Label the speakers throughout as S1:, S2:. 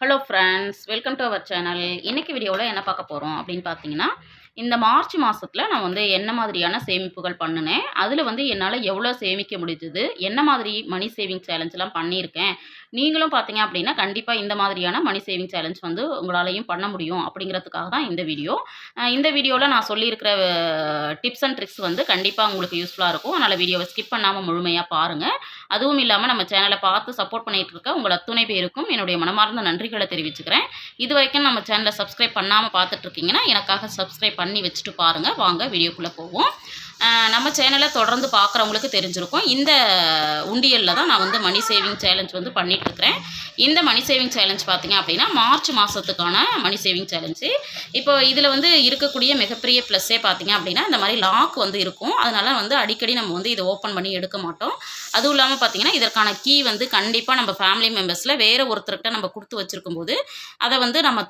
S1: Hello friends, welcome to our channel. இன்னைக்கு வீடியோவில் என்ன பார்க்க போகிறோம் அப்படின்னு பார்த்தீங்கன்னா, இந்த மார்ச் மாதத்தில் நான் வந்து என்ன மாதிரியான சேமிப்புகள் பண்ணினேன், அதில் வந்து என்னால் எவ்வளோ சேமிக்க முடிஞ்சது, என்ன மாதிரி மணி சேவிங் சேலஞ்செலாம் பண்ணியிருக்கேன். நீங்களும் பார்த்தீங்க அப்படின்னா கண்டிப்பாக இந்த மாதிரியான மணி சேவிங் சேலஞ்ச் வந்து உங்களாலையும் பண்ண முடியும் அப்படிங்கிறதுக்காக தான் இந்த வீடியோ. இந்த வீடியோவில் நான் சொல்லியிருக்கிற டிப்ஸ் அண்ட் ட்ரிக்ஸ் வந்து கண்டிப்பாக உங்களுக்கு யூஸ்ஃபுல்லாக இருக்கும். அதனால் வீடியோவை ஸ்கிப் பண்ணாமல் முழுமையாக பாருங்கள். அதுவும் இல்லாமல் நம்ம சேனலை பார்த்து சப்போர்ட் பண்ணிகிட்டு இருக்க உங்கள் அத்துணை பேருக்கும் என்னுடைய மனமார்ந்த நன்றிகளை தெரிவிச்சுக்கிறேன். இது வரைக்கும் நம்ம சேனலை சப்ஸ்கிரைப் பண்ணாமல் பார்த்துட்ருக்கீங்கன்னா எனக்காக சப்ஸ்கிரைப் பண்ணி வச்சுட்டு பாருங்கள். வாங்க வீடியோக்குள்ளே போவோம். நம்ம சேனலை தொடர்ந்து பார்க்குறவங்களுக்கு தெரிஞ்சிருக்கும். இந்த உண்டியலில் தான் நான் வந்து மணி சேவிங் சேலஞ்ச் வந்து பண்ணிகிட்ருக்கிறேன். இந்த மணி சேவிங் சேலஞ்ச் பார்த்திங்க அப்படின்னா மார்ச் மாதத்துக்கான மணி சேவிங் சேலஞ்சு. இப்போ இதில் வந்து இருக்கக்கூடிய மிகப்பெரிய ப்ளஸ்ஸே பார்த்திங்க அப்படின்னா இந்த மாதிரி லாக் வந்து இருக்கும். அதனால் வந்து அடிக்கடி நம்ம வந்து இதை ஓப்பன் பண்ணி எடுக்க மாட்டோம். அதுவும் இல்லாமல் பார்த்திங்கன்னா இதற்கான கீ வந்து கண்டிப்பாக நம்ம ஃபேமிலி மெம்பர்ஸில் வேறு ஒருத்தர்கிட்ட நம்ம கொடுத்து வச்சுருக்கும்போது அதை வந்து நம்ம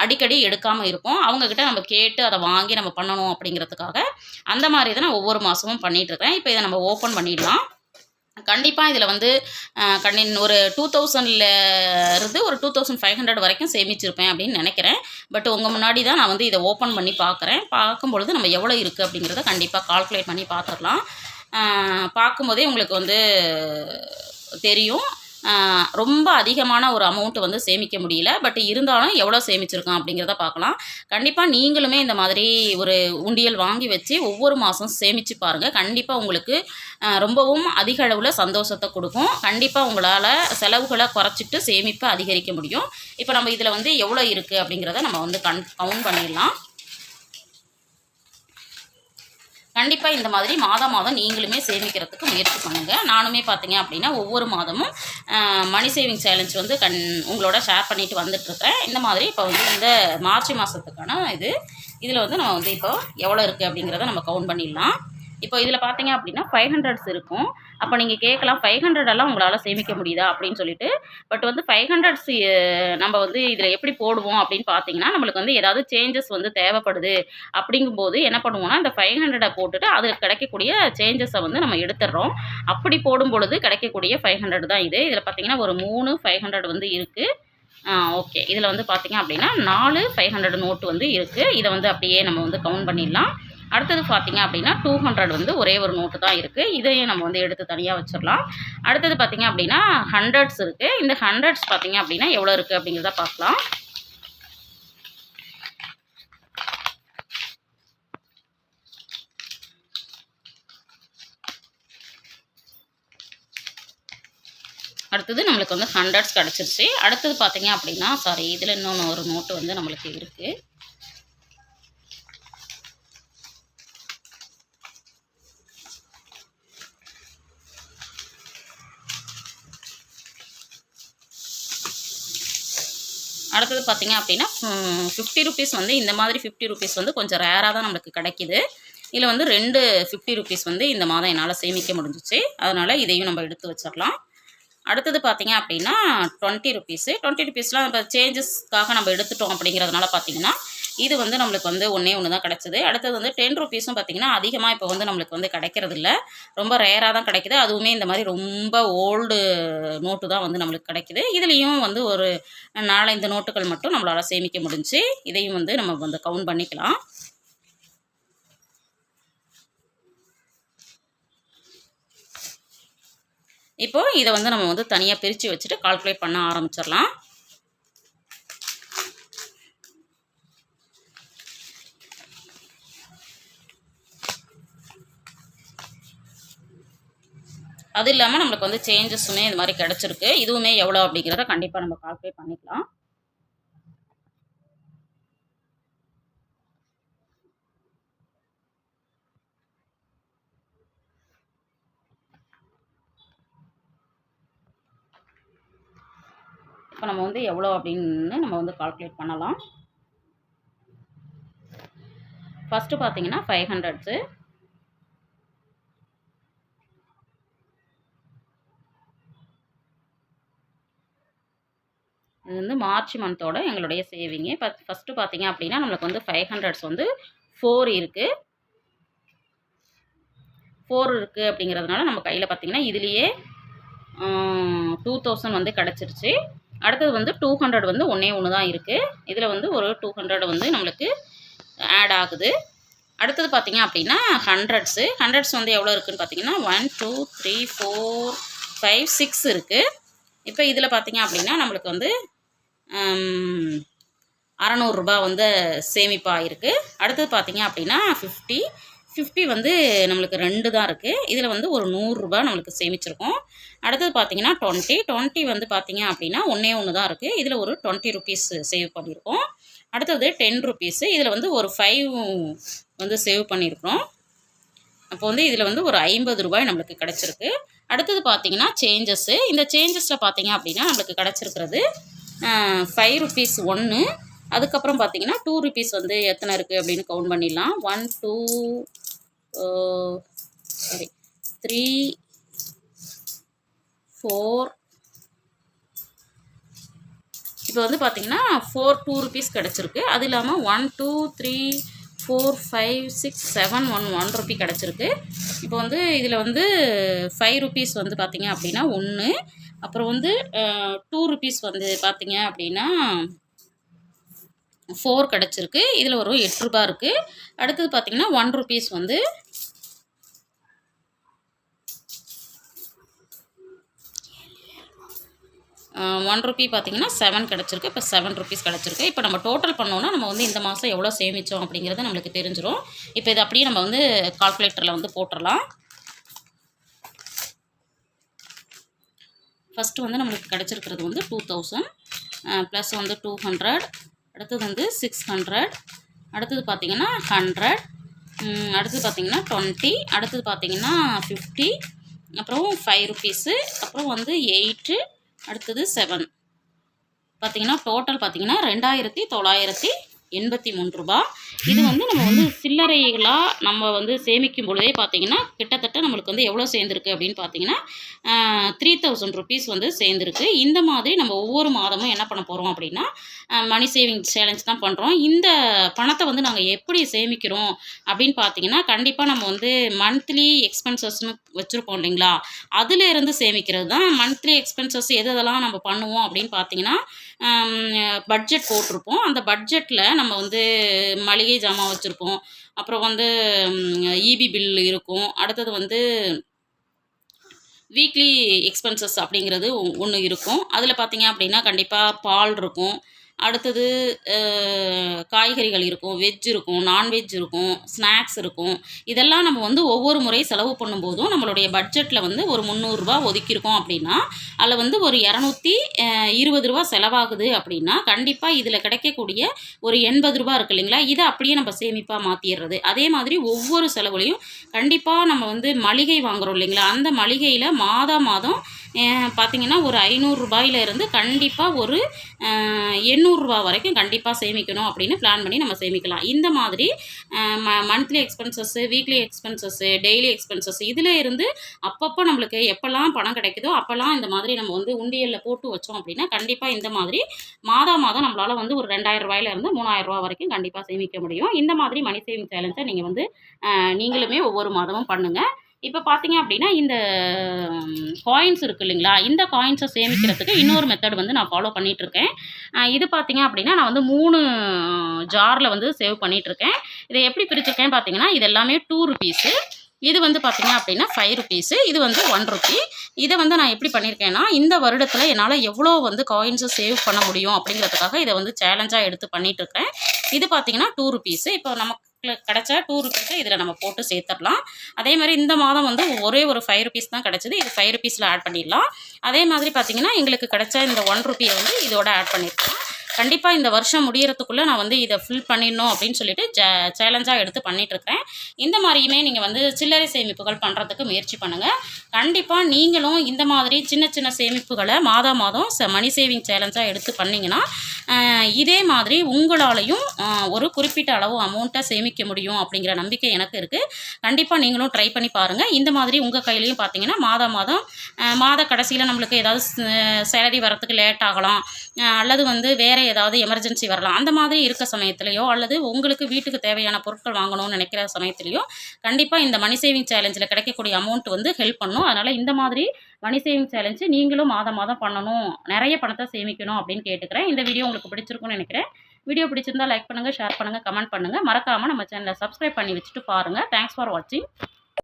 S1: அடிக்கடி எடுக்காமல் இருப்போம். அவங்கக்கிட்ட நம்ம கேட்டு அதை வாங்கி நம்ம பண்ணணும் அப்படிங்கிறதுக்காக அந்த மாதிரி தான் நான் ஒவ்வொரு மாதமும் பண்ணிகிட்ருக்கேன். இப்போ இதை நம்ம ஓப்பன் பண்ணிடலாம். கண்டிப்பாக இதில் வந்து ஒரு 2000 இருந்து ஒரு 2500 வரைக்கும் சேமிச்சிருப்பேன் அப்படின்னு நினைக்கிறேன். பட் உங்கள் முன்னாடி தான் நான் வந்து இதை ஓப்பன் பண்ணி பார்க்குறேன். பார்க்கும்பொழுது நம்ம எவ்வளோ இருக்குது அப்படிங்கிறத கண்டிப்பாக கால்குலேட் பண்ணி பார்த்துடலாம். பார்க்கும்போதே உங்களுக்கு வந்து தெரியும். ரொம்ப அதிகமான ஒரு அமௌண்ட் வந்து சேமிக்க முடியல. பட் இருந்தாலும் எவ்வளோ சேமிச்சிருக்கோம் அப்படிங்கிறத பார்க்கலாம். கண்டிப்பாக நீங்களுமே இந்த மாதிரி ஒரு உண்டியல் வாங்கி வச்சு ஒவ்வொரு மாதம் சேமித்து பாருங்கள். கண்டிப்பாக உங்களுக்கு ரொம்பவும் அதிக அளவில் சந்தோஷத்தை கொடுக்கும். கண்டிப்பாக உங்களால் செலவுகளை குறைச்சிட்டு சேமிப்பை அதிகரிக்க முடியும். இப்போ நம்ம இதில் வந்து எவ்வளோ இருக்குது அப்படிங்கிறத நம்ம வந்து கவுண்ட் பண்ணிடலாம். கண்டிப்பாக இந்த மாதிரி மாதம் நீங்களுமே சேமிக்கிறதுக்கு முயற்சி பண்ணுங்கள். நானுமே பார்த்தீங்க அப்படின்னா ஒவ்வொரு மாதமும் மணி சேவிங் சேலஞ்ச் வந்து உங்களோட ஷேர் பண்ணிட்டு வந்துட்டுருக்கேன். இந்த மாதிரி இப்போ வந்து இந்த மார்ச் மாதத்துக்கான இதில் வந்து நம்ம வந்து இப்போ எவ்வளோ இருக்குது அப்படிங்கிறத நம்ம கவுண்ட் பண்ணிடலாம். இப்போ இதில் பார்த்தீங்க அப்படின்னா 500 இருக்கும். அப்போ நீங்கள் கேட்கலாம் 500 எல்லாம் உங்களால் சேமிக்க முடியுதா அப்படின்னு சொல்லிட்டு. பட் வந்து 500 நம்ம வந்து இதில் எப்படி போடுவோம் அப்படின்னு பார்த்தீங்கன்னா நம்மளுக்கு வந்து ஏதாவது சேஞ்சஸ் வந்து தேவைப்படுது. அப்படிங்கும்போது என்ன பண்ணுவோம்னா இந்த 500 போட்டுட்டு அதில் கிடைக்கக்கூடிய சேஞ்சஸை வந்து நம்ம எடுத்துடுறோம். அப்படி போடும் பொழுது கிடைக்கக்கூடிய 500 தான் இது. இதில் பார்த்தீங்கன்னா ஒரு 3 500 வந்து இருக்குது. ஓகே, இதில் வந்து பார்த்தீங்க அப்படின்னா 4 500 நோட்டு வந்து இருக்குது. இதை வந்து அப்படியே நம்ம வந்து கவுண்ட் பண்ணிடலாம். அடுத்தது பார்த்தீங்க அப்படின்னா 200 வந்து ஒரே ஒரு நோட்டு தான் இருக்குது. இதையும் நம்ம வந்து எடுத்து தனியாக வச்சிடலாம். அடுத்தது பார்த்தீங்க அப்படின்னா 100s இருக்குது. இந்த 100s பார்த்தீங்க அப்படின்னா எவ்வளோ இருக்குது அப்படிங்கிறத பார்க்கலாம். அடுத்தது நம்மளுக்கு வந்து 100s கிடச்சிருச்சு. அடுத்தது பார்த்தீங்க அப்படின்னா இதில் இன்னொன்று ஒரு நோட்டு வந்து நம்மளுக்கு இருக்குது. அடுத்தது பார்த்தீங்க அப்படின்னா 50 ருபீஸ் வந்து இந்த மாதிரி 50 ருபீஸ் வந்து கொஞ்சம் ரேராக தான் நம்மளுக்கு கிடைக்கிது. இதில் வந்து 2 50 ருபீஸ் வந்து இந்த மாதம் என்னால் சேமிக்க முடிஞ்சிச்சு. அதனால் இதையும் நம்ம எடுத்து வச்சிடலாம். அடுத்தது பார்த்தீங்க அப்படின்னா 20 ருபீஸு. 20 ருபீஸ்லாம் இப்போ சேஞ்சஸ்க்காக நம்ம எடுத்துட்டோம் அப்படிங்கிறதுனால பார்த்தீங்கன்னா இது வந்து நம்மளுக்கு வந்து ஒன்றே தான் கிடச்சிது. அடுத்தது வந்து 10 ருபீஸும் பார்த்திங்கன்னா அதிகமாக இப்போ வந்து நம்மளுக்கு வந்து கிடைக்கிறது இல்லை. ரொம்ப ரேராக தான் கிடைக்கிது. அதுவுமே இந்த மாதிரி ரொம்ப ஓல்டு நோட்டு தான் வந்து நம்மளுக்கு கிடைக்கிது. இதுலேயும் வந்து ஒரு 4-5 நோட்டுகள் மட்டும் நம்மளால் சேமிக்க முடிஞ்சு. இதையும் வந்து நம்ம வந்து கவுண்ட் பண்ணிக்கலாம். இப்போது இதை வந்து நம்ம வந்து தனியாக பிரித்து வச்சுட்டு கால்குலேட் பண்ண ஆரம்பிச்சிடலாம். அது இல்லாமல் நம்மளுக்கு வந்து சேஞ்சஸுமே இது மாதிரி கிடச்சிருக்கு. இதுவுமே எவ்வளோ அப்படிங்கிறத கண்டிப்பாக நம்ம கால்குலேட் பண்ணிக்கலாம். இப்போ நம்ம வந்து எவ்வளோ அப்படின்னு நம்ம வந்து கால்குலேட் பண்ணலாம். ஃபஸ்ட்டு பார்த்தீங்கன்னா 500s. இது வந்து மார்ச் மந்தோட எங்களுடைய சேவிங்கு. ஃபஸ்ட்டு பார்த்தீங்க அப்படின்னா நம்மளுக்கு வந்து 500s வந்து 4 இருக்குது. 4 இருக்குது அப்படிங்கிறதுனால நம்ம கையில் பார்த்தீங்கன்னா இதுலேயே 2000 வந்து கிடச்சிருச்சு. அடுத்தது வந்து 200 வந்து ஒன்றே ஒன்று தான் இருக்குது. இதில் வந்து ஒரு 200 வந்து நம்மளுக்கு ஆட் ஆகுது. அடுத்தது பார்த்தீங்க அப்படின்னா ஹண்ட்ரட்ஸ் வந்து எவ்வளோ இருக்குதுன்னு பார்த்தீங்கன்னா 1 2 3 4 5 6 இருக்குது. இப்போ இதில் பார்த்தீங்க அப்படின்னா நம்மளுக்கு வந்து 600 ரூபா வந்து சேமிப்பாக இருக்குது. அடுத்தது பார்த்தீங்க அப்படின்னா 50 வந்து நம்மளுக்கு 2 தான் இருக்குது. இதில் வந்து ஒரு 100 ரூபா நம்மளுக்கு சேமிச்சிருக்கோம். அடுத்தது பார்த்தீங்கன்னா 20 வந்து பார்த்தீங்க அப்படின்னா ஒன்றே ஒன்று தான் இருக்குது. இதில் ஒரு 20 ருபீஸ் சேவ் பண்ணியிருக்கோம். அடுத்தது 10 ருபீஸு, இதில் வந்து ஒரு 5 வந்து சேவ் பண்ணியிருக்கிறோம். அப்போ வந்து இதில் வந்து ஒரு 50 ரூபாய் நம்மளுக்கு கிடச்சிருக்கு. அடுத்தது பார்த்தீங்கன்னா சேஞ்சஸ்ஸு. இந்த சேஞ்சஸில் பார்த்தீங்க அப்படின்னா நம்மளுக்கு கிடச்சிருக்கிறது 5 ருபீஸ் 1. அதுக்கப்புறம் பார்த்தீங்கன்னா 2 ருபீஸ் வந்து எத்தனை இருக்குது அப்படின்னு கவுண்ட் பண்ணிடலாம். 1 2 3 4. இப்போ வந்து பார்த்தீங்கன்னா 2 ருபீஸ் கிடச்சிருக்கு. அது இல்லாமல் 1 2 3 4 5 6 7 1 ருபி கிடச்சிருக்கு. இப்போ வந்து இதில் வந்து 5 ருபீஸ் வந்து பார்த்தீங்க அப்படின்னா 1. அப்புறம் வந்து 2 ருபீஸ் வந்து பார்த்தீங்க அப்படின்னா 4 கிடச்சிருக்கு. இதில் ஒரு 8 ரூபா இருக்குது. அடுத்தது பார்த்தீங்கன்னா 1 ருபீஸ் வந்து 1 ருபி பார்த்தீங்கன்னா 7 கிடச்சிருக்கு. இப்போ 7 ருபீஸ் கிடச்சிருக்கு. இப்போ நம்ம டோட்டல் பண்ணோன்னா நம்ம வந்து இந்த மாதம் எவ்வளோ சேமித்தோம் அப்படிங்கிறது நம்மளுக்கு தெரிஞ்சிடும். இப்போ இது அப்படியே நம்ம வந்து கால்குலேட்டரில் வந்து போட்டுடலாம். ஃபஸ்ட்டு வந்து நம்மளுக்கு கிடச்சிருக்கிறது வந்து 2000 ப்ளஸ் வந்து 200. அடுத்தது வந்து 600. அடுத்தது பார்த்திங்கன்னா 100. அடுத்தது பார்த்திங்கன்னா 20. அடுத்தது பார்த்திங்கன்னா 50. அப்புறம் 5 ருபீஸு. அப்புறம் வந்து 8. அடுத்தது 7. பார்த்திங்கன்னா டோட்டல் பார்த்திங்கன்னா 2983 ரூபா. இது வந்து நம்ம வந்து சில்லறைகளாக நம்ம வந்து சேமிக்கும் பொழுதே பார்த்திங்கன்னா கிட்டத்தட்ட நம்மளுக்கு வந்து எவ்வளோ சேர்ந்துருக்கு அப்படின்னு பார்த்தீங்கன்னா 3000 ருபீஸ் வந்து சேர்ந்துருக்கு. இந்த மாதிரி நம்ம ஒவ்வொரு மாதமும் என்ன பண்ண போகிறோம் அப்படின்னா மணி சேவிங் சேலஞ்ச் தான் பண்ணுறோம். இந்த பணத்தை வந்து நாங்கள் எப்படி சேமிக்கிறோம் அப்படின்னு பார்த்தீங்கன்னா கண்டிப்பாக நம்ம வந்து மந்த்லி எக்ஸ்பென்சஸ்னு வச்சுருப்போம் இல்லைங்களா, அதிலேருந்து சேமிக்கிறது தான். மந்த்லி எக்ஸ்பென்சஸ் எதெல்லாம் நம்ம பண்ணுவோம் அப்படின்னு பார்த்தீங்கன்னா பட்ஜெட் போட்டிருப்போம். அந்த பட்ஜெட்டில் நம்ம வந்து மளிகை ஜாமான் வச்சுருப்போம். அப்புறம் வந்து இபி பில் இருக்கும். அடுத்தது வந்து வீக்லி எக்ஸ்பென்சஸ் அப்படிங்கிறது ஒன்று இருக்கும். அதில் பார்த்தீங்க அப்படின்னா கண்டிப்பாக பால் இருக்கும். அடுத்தது காய்கறிகள் இருக்கும், வெஜ் இருக்கும், நான்வெஜ் இருக்கும், ஸ்நாக்ஸ் இருக்கும். இதெல்லாம் நம்ம வந்து ஒவ்வொரு முறை செலவு பண்ணும்போதும் நம்மளுடைய பட்ஜெட்டில் வந்து ஒரு 300 ரூபா ஒதுக்கியிருக்கோம் அப்படின்னா அதில் வந்து ஒரு 220 ரூபா செலவாகுது அப்படின்னா கண்டிப்பாக இதில் கிடைக்கக்கூடிய ஒரு 80 ரூபா இருக்குது இல்லைங்களா, இதை அப்படியே நம்ம சேமிப்பாக மாற்றிடுறது. அதே மாதிரி ஒவ்வொரு செலவுலையும் கண்டிப்பாக நம்ம வந்து மளிகை வாங்குகிறோம் இல்லைங்களா, அந்த மளிகையில் மாதம் பார்த்திங்கன்னா ஒரு 500 ரூபாயிலிருந்து கண்டிப்பாக ஒரு 800 ரூபா வரைக்கும் கண்டிப்பாக சேமிக்கணும் அப்படின்னு பிளான் பண்ணி நம்ம சேமிக்கலாம். இந்த மாதிரி monthly expenses, weekly expenses, daily expenses இதில் இருந்து அப்பப்போ நம்மளுக்கு எப்போல்லாம் பணம் கிடைக்குதோ அப்போல்லாம் இந்த மாதிரி நம்ம வந்து உண்டியலில் போட்டு வச்சோம் அப்படின்னா கண்டிப்பாக இந்த மாதிரி மாதம் நம்மளால் வந்து ஒரு 2000 ரூபாயிலேருந்து 3000 ரூபா வரைக்கும் கண்டிப்பாக சேமிக்க முடியும். இந்த மாதிரி மணி சேவிங் சேலஞ்சை நீங்கள் வந்து நீங்களுமே ஒவ்வொரு மாதமும் பண்ணுங்கள். இப்போ பார்த்தீங்க அப்படின்னா இந்த காயின்ஸ் இருக்குது இல்லைங்களா, இந்த காயின்ஸை சேமிக்கிறதுக்கு இன்னொரு மெத்தட் வந்து நான் ஃபாலோ பண்ணிகிட்ருக்கேன். இது பார்த்தீங்க அப்படின்னா நான் வந்து 3 ஜாரில் வந்து சேவ் பண்ணிகிட்ருக்கேன். இதை எப்படி பிரிச்சிருக்கேன் பார்த்தீங்கன்னா இது எல்லாமே 2 ருபீஸு. இது வந்து பார்த்தீங்க அப்படின்னா 5 ருபீஸு. இது வந்து 1 ருபி. இதை வந்து நான் எப்படி பண்ணியிருக்கேன்னா இந்த வருடத்தில் என்னால் எவ்வளோ வந்து காயின்ஸை சேவ் பண்ண முடியும் அப்படிங்கிறதுக்காக இதை வந்து சேலஞ்சாக எடுத்து பண்ணிகிட்ருக்கேன். இது பார்த்தீங்கன்னா 2 ருபீஸு. இப்போ நமக்கு கிடைச்சா 2 ருபீஸை இதில் நம்ம போட்டு சேர்த்துடலாம். அதே மாதிரி இந்த மாதம் வந்து ஒரே ஒரு 5 ருபீஸ் தான் கிடச்சிது. இது 5 ருபீஸில் ஆட் பண்ணிடலாம். அதே மாதிரி பார்த்திங்கன்னா எங்களுக்கு கிடைச்ச இந்த 1 ருபியை வந்து இதோட ஆட் பண்ணியிருக்கலாம். கண்டிப்பாக இந்த வருஷம் முடியறதுக்குள்ளே நான் வந்து இதை ஃபில் பண்ணிடணும் அப்படின்னு சொல்லிட்டு சேலஞ்சாக எடுத்து பண்ணிகிட்ருக்கேன். இந்த மாதிரியுமே நீங்கள் வந்து சில்லறை சேமிப்புகள் பண்ணுறதுக்கு முயற்சி பண்ணுங்கள். கண்டிப்பாக நீங்களும் இந்த மாதிரி சின்ன சின்ன சேமிப்புகளை மாதம் மணி சேவிங் சேலஞ்சாக எடுத்து பண்ணிங்கன்னா இதே மாதிரி உங்களாலையும் ஒரு குறிப்பிட்ட அளவு அமௌண்ட்டை சேமிக்க முடியும் அப்படிங்கிற நம்பிக்கை எனக்கு இருக்குது. கண்டிப்பாக நீங்களும் ட்ரை பண்ணி பாருங்கள். இந்த மாதிரி உங்கள் கையிலையும் பார்த்தீங்கன்னா மாத கடைசியில் நம்மளுக்கு ஏதாவது சேலரி வரத்துக்கு லேட் ஆகலாம், அல்லது வந்து வேறு ஏதாவது எமர்ஜென்சி வரலாம். அந்த மாதிரி இருக்க சமயத்திலயோ, அல்லது உங்களுக்கு வீட்டுக்கு தேவையான பொருட்கள் வாங்கணும்னு நினைக்கிற சமயத்திலயோ, கண்டிப்பா இந்த மணி சேவிங் சேலஞ்சில கிடைக்கக்கூடிய அமௌண்ட் வந்து ஹெல்ப் பண்ணும். அதனால இந்த மாதிரி மணி சேவிங் சேலஞ்ச் நீங்களும் மாதம் மாதம் பண்ணணும். நெறைய பணத்த சேமிக்கணும் அப்படின்னு கேட்டுக்கிறேன். இந்த வீடியோ உங்களுக்கு பிடிச்சிருக்கும்னு நினைக்கிறேன். வீடியோ பிடிச்சிருந்தா லைக் பண்ணுங்க, ஷேர் பண்ணுங்க, கமெண்ட் பண்ணுங்க. மறக்காம நம்ம சேனல சப்ஸ்கிரைப் பண்ணி வச்சுட்டு பாருங்க. தேங்க்ஸ் ஃபார் வாட்சிங்.